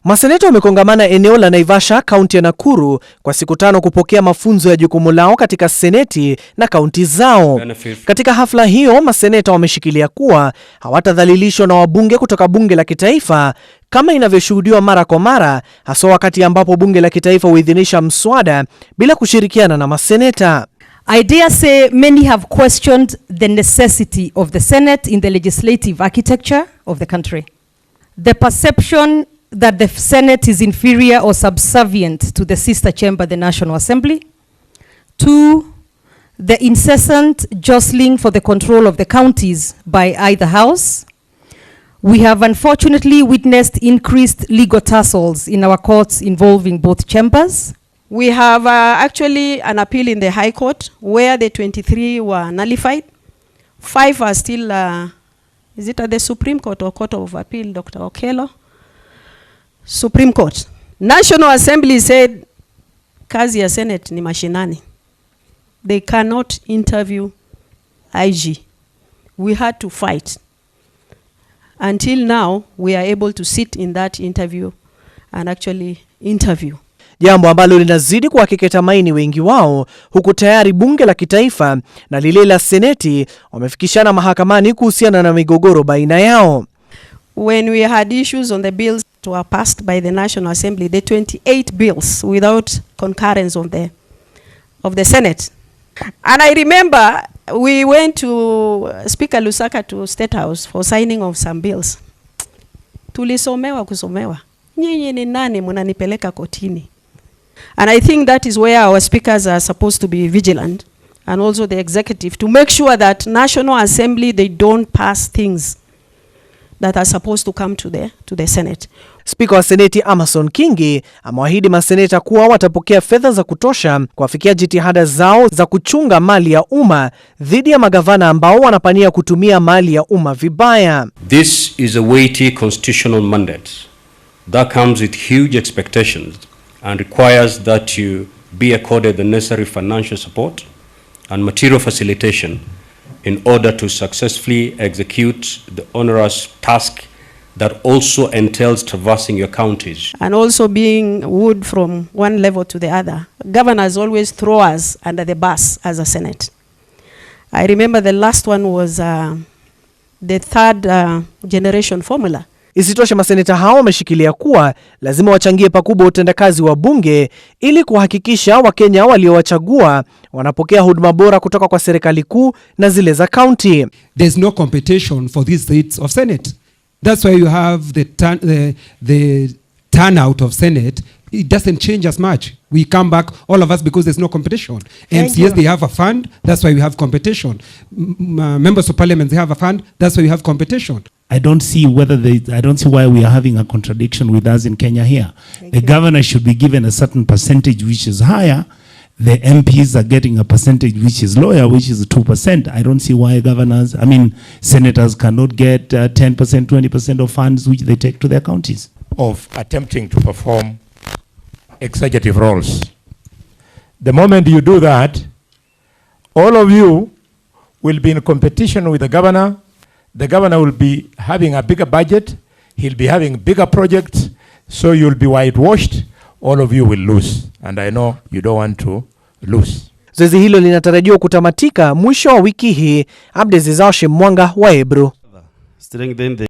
Maseneta wamekongamana eneo la Naivasha, Kaunti ya Nakuru kwa siku 5 kupokea mafunzo ya jukumu lao katika seneti na kaunti zao. Katika hafla hiyo, maseneta wameshikilia kuwa hawatadhalilishwa na wabunge kutoka Bunge la Kitaifa kama inavyoshuhudiwa mara kwa mara, haswa wakati ambapo Bunge la Kitaifa huidhinisha Miswada bila kushirikiana na maseneta. I dare say many have questioned the necessity of the Senate in the legislative architecture of the country. The perception that the Senate is inferior or subservient to the sister chamber, the National Assembly. 2, the incessant jostling for the control of the counties by either house. We have unfortunately witnessed increased legal tussles in our courts involving both chambers. We have actually an appeal in the High Court where the 23 were nullified. 5 are still, is it at the Supreme Court or Court of Appeal, Dr. Okello? Supreme Court. National Assembly said kazi ya Senate ni mashinani. They cannot interview IG. We had to fight. Until now, we are able to sit in that interview and actually interview. Jambo ambalo linazidi kuhakikisha maini wengi wao, huku tayari Bunge la Kitaifa na lile la Seneti wamefikishana mahakamani kuhusiana na migogoro baina yao. When we had issues on the bills that were passed by the National Assembly, the 28 bills without concurrence of the Senate. And I remember we went to Speaker Lusaka to State House for signing of some bills. Tulisomewa kusomewa. Nyinyi ni nani mnanipeleka kotini? And I think that is where our speakers are supposed to be vigilant, and also the executive, to make sure that National Assembly, they don't pass things that are supposed to come to the Senate. Speaker wa Seneti Amason Kingi amewaahidi maseneta kuwa watapokea fedha za kutosha kuafikia jitihada zao za kuchunga mali ya umma dhidi ya magavana ambao wanapania kutumia mali ya umma vibaya. This is a weighty constitutional mandate that comes with huge expectations and requires that you be accorded the necessary financial support and material facilitation in order to successfully execute the onerous task that also entails traversing your counties. And also being wood from one level to the other. Governors always throw us under the bus as a Senate. I remember the last one was the third generation formula. Isitoshe, maseneta hao wameshikilia kuwa lazima wachangie pakubwa utendakazi wa bunge ili kuhakikisha Wakenya waliowachagua wanapokea huduma bora kutoka kwa serikali kuu na zile za kaunti. There's no competition for these seats of Senate. That's why you have the turnout of Senate. It doesn't change as much. We come back, all of us, because there's no competition. MCS, they have a fund. That's why we have competition. Members of Parliament, they have a fund. That's why we have competition. I don't see why we are having a contradiction with us in Kenya here. The governor should be given a certain percentage which is higher. The MPs are getting a percentage which is lower, which is 2%. I don't see why senators cannot get 10%, 20% of funds which they take to their counties. Of attempting to perform executive roles. The moment you do that, all of you will be in competition with the governor. The governor will be having a bigger budget. He'll be having bigger projects. So you'll be whitewashed. All of you will lose. And I know you don't want to lose. Zoezi hilo linatarajiwa kutamatika mwisho wa wiki hii. Abdezi Mwanga wa Ebru.